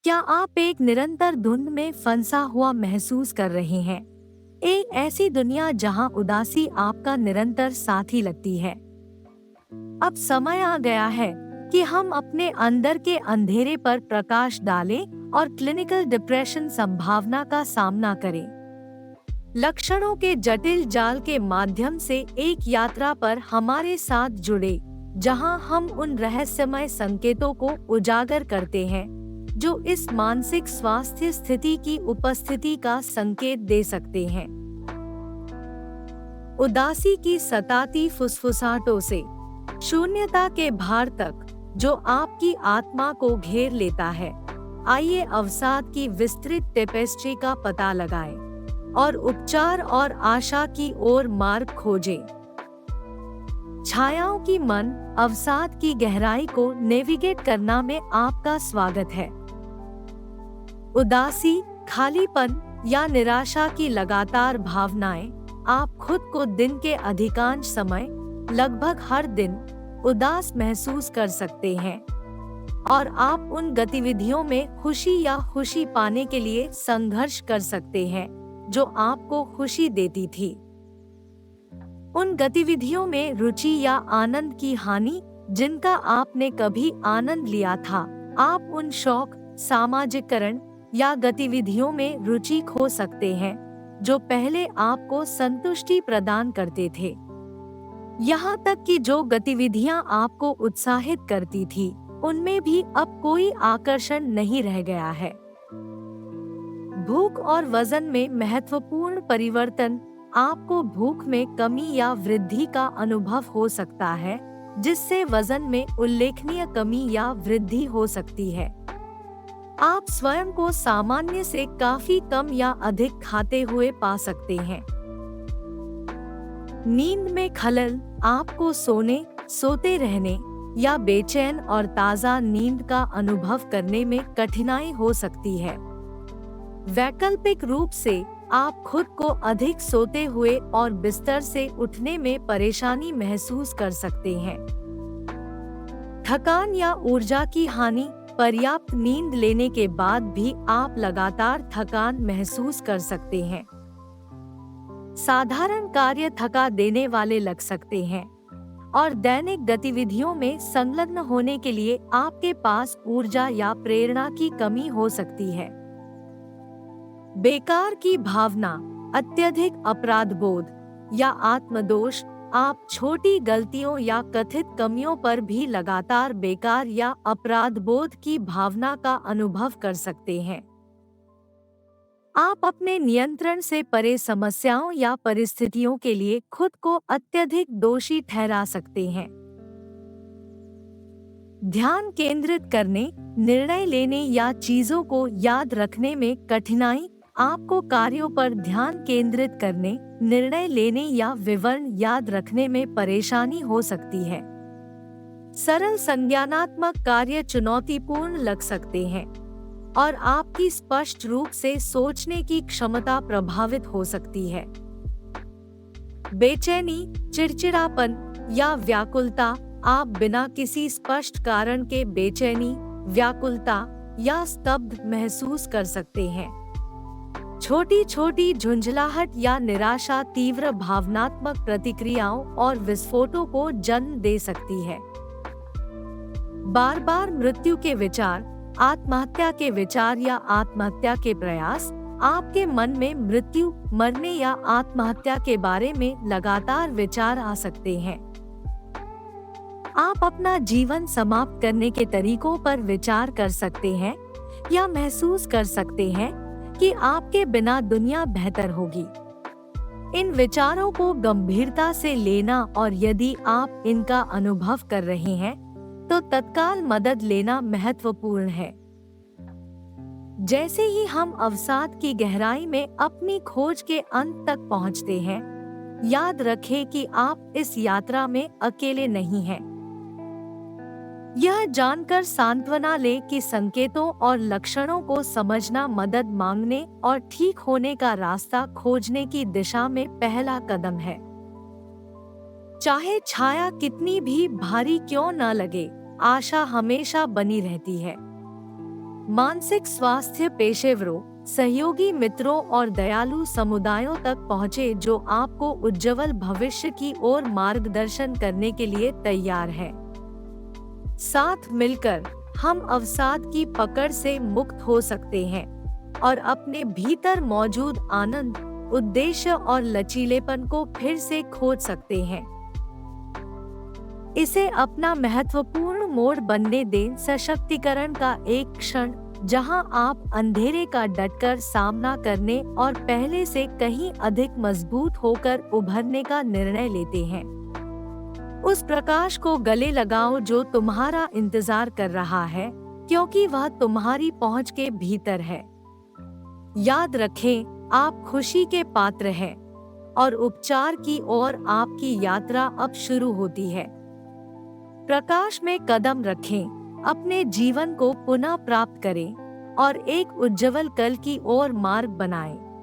क्या आप एक निरंतर धुंध में फंसा हुआ महसूस कर रहे हैं? एक ऐसी दुनिया जहां उदासी आपका निरंतर साथी लगती है। अब समय आ गया है कि हम अपने अंदर के अंधेरे पर प्रकाश डालें और क्लिनिकल डिप्रेशन संभावना का सामना करें। लक्षणों के जटिल जाल के माध्यम से एक यात्रा पर हमारे साथ जुड़े, जहां हम उन रहस्यमय संकेतों को उजागर करते हैं जो इस मानसिक स्वास्थ्य स्थिति की उपस्थिति का संकेत दे सकते हैं। उदासी की सताती फुसफुसाहटों से शून्यता के भार तक जो आपकी आत्मा को घेर लेता है, आइए अवसाद की विस्तृत टेपेस्ट्री का पता लगाएं और उपचार और आशा की ओर मार्ग खोजें। छायाओं की मन अवसाद की गहराई को नेविगेट करना में आपका स्वागत है। उदासी, खालीपन या निराशा की लगातार भावनाएं, आप खुद को दिन के अधिकांश समय, लगभग हर दिन, उदास महसूस कर सकते हैं और आप उन गतिविधियों में खुशी या खुशी पाने के लिए संघर्ष कर सकते हैं जो आपको खुशी देती थी। उन गतिविधियों में रुचि या आनंद की हानि जिनका आपने कभी आनंद लिया था। आप उन शौक, सामाजिकरण या गतिविधियों में रुचि खो सकते हैं जो पहले आपको संतुष्टि प्रदान करते थे। यहाँ तक कि जो गतिविधियाँ आपको उत्साहित करती थी, उनमें भी अब कोई आकर्षण नहीं रह गया है। भूख और वजन में महत्वपूर्ण परिवर्तन, आपको भूख में कमी या वृद्धि का अनुभव हो सकता है, जिससे वजन में उल्लेखनीय कमी या वृद्धि हो सकती है। आप स्वयं को सामान्य से काफी कम या अधिक खाते हुए पा सकते हैं। नींद में खलल, आपको सोते रहने या बेचैन और ताज़ा नींद का अनुभव करने में कठिनाई हो सकती है। वैकल्पिक रूप से, आप खुद को अधिक सोते हुए और बिस्तर से उठने में परेशानी महसूस कर सकते हैं। थकान या ऊर्जा की हानि, पर्याप्त नींद लेने के बाद भी आप लगातार थकान महसूस कर सकते हैं। साधारण कार्य थका देने वाले लग सकते हैं और दैनिक गतिविधियों में संलग्न होने के लिए आपके पास ऊर्जा या प्रेरणा की कमी हो सकती है। बेकार की भावना, अत्यधिक अपराधबोध या आत्मदोष, आप छोटी गलतियों या कथित कमियों पर भी लगातार बेकार या अपराधबोध की भावना का अनुभव कर सकते हैं। आप अपने नियंत्रण से परे समस्याओं या परिस्थितियों के लिए खुद को अत्यधिक दोषी ठहरा सकते हैं। ध्यान केंद्रित करने, निर्णय लेने या चीजों को याद रखने में कठिनाई, आपको कार्यों पर ध्यान केंद्रित करने, निर्णय लेने या विवरण याद रखने में परेशानी हो सकती है। सरल संज्ञानात्मक कार्य चुनौतीपूर्ण लग सकते हैं और आपकी स्पष्ट रूप से सोचने की क्षमता प्रभावित हो सकती है। बेचैनी, चिड़चिड़ापन या व्याकुलता, आप बिना किसी स्पष्ट कारण के बेचैनी, व्याकुलता या स्तब्ध महसूस कर सकते हैं। छोटी छोटी झुंझलाहट या निराशा तीव्र भावनात्मक प्रतिक्रियाओं और विस्फोटों को जन्म दे सकती है। बार बार मृत्यु के विचार, आत्महत्या के विचार या आत्महत्या के प्रयास, आपके मन में मृत्यु, मरने या आत्महत्या के बारे में लगातार विचार आ सकते हैं। आप अपना जीवन समाप्त करने के तरीकों पर विचार कर सकते हैं या महसूस कर सकते हैं कि आपके बिना दुनिया बेहतर होगी। इन विचारों को गंभीरता से लेना और यदि आप इनका अनुभव कर रहे हैं तो तत्काल मदद लेना महत्वपूर्ण है। जैसे ही हम अवसाद की गहराई में अपनी खोज के अंत तक पहुंचते हैं, याद रखें कि आप इस यात्रा में अकेले नहीं हैं। यह जानकर सांत्वना लें कि संकेतों और लक्षणों को समझना मदद मांगने और ठीक होने का रास्ता खोजने की दिशा में पहला कदम है। चाहे छाया कितनी भी भारी क्यों न लगे, आशा हमेशा बनी रहती है। मानसिक स्वास्थ्य पेशेवरों, सहयोगी मित्रों और दयालु समुदायों तक पहुँचे जो आपको उज्जवल भविष्य की ओर मार्गदर्शन करने के लिए तैयार है। साथ मिलकर हम अवसाद की पकड़ से मुक्त हो सकते हैं और अपने भीतर मौजूद आनंद, उद्देश्य और लचीलेपन को फिर से खोज सकते हैं। इसे अपना महत्वपूर्ण मोड़ बनने दें, सशक्तिकरण का एक क्षण जहां आप अंधेरे का डटकर सामना करने और पहले से कहीं अधिक मजबूत होकर उभरने का निर्णय लेते हैं। उस प्रकाश को गले लगाओ जो तुम्हारा इंतजार कर रहा है, क्योंकि वह तुम्हारी पहुंच के भीतर है। याद रखें, आप खुशी के पात्र हैं और उपचार की ओर आपकी यात्रा अब शुरू होती है। प्रकाश में कदम रखें, अपने जीवन को पुनः प्राप्त करें और एक उज्जवल कल की ओर मार्ग बनाएं।